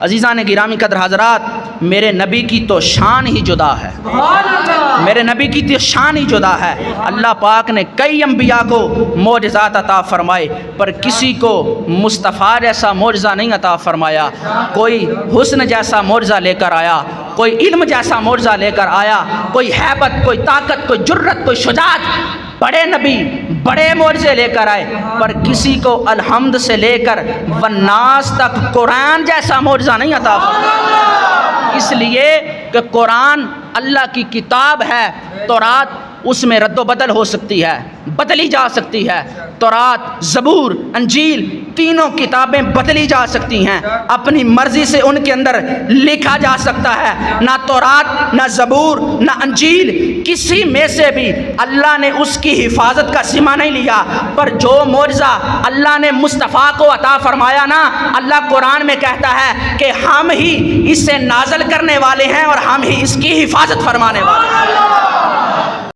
عزیزان گرامی قدر حضرات، میرے نبی کی تو شان ہی جدا ہے، میرے نبی کی تو شان ہی جدا ہے۔ اللہ پاک نے کئی انبیاء کو معجزات عطا فرمائے، پر کسی کو مصطفیٰ جیسا معجزہ نہیں عطا فرمایا۔ کوئی حسن جیسا معجزہ لے کر آیا، کوئی علم جیسا معجزہ لے کر آیا، کوئی ہیبت، کوئی طاقت، کوئی جرت، کوئی شجاعت، بڑے نبی بڑے معجزے لے کر آئے، پر کسی کو الحمد سے لے کر والناس تک قرآن جیسا معجزہ نہیں عطا فرمایا۔ اس لیے کہ قرآن اللہ کی کتاب ہے، تورات اس میں رد و بدل ہو سکتی ہے، بدلی جا سکتی ہے۔ تورات، زبور، انجیل تینوں کتابیں بدلی جا سکتی ہیں، اپنی مرضی سے ان کے اندر لکھا جا سکتا ہے۔ نہ تورات، نہ زبور، نہ انجیل کسی میں سے بھی اللہ نے اس کی حفاظت کا ذمہ نہیں لیا، پر جو معجزہ اللہ نے مصطفیٰ کو عطا فرمایا نا، اللہ قرآن میں کہتا ہے کہ ہم ہی اسے نازل کرنے والے ہیں اور ہم ہی اس کی حفاظت فرمانے والے ہیں۔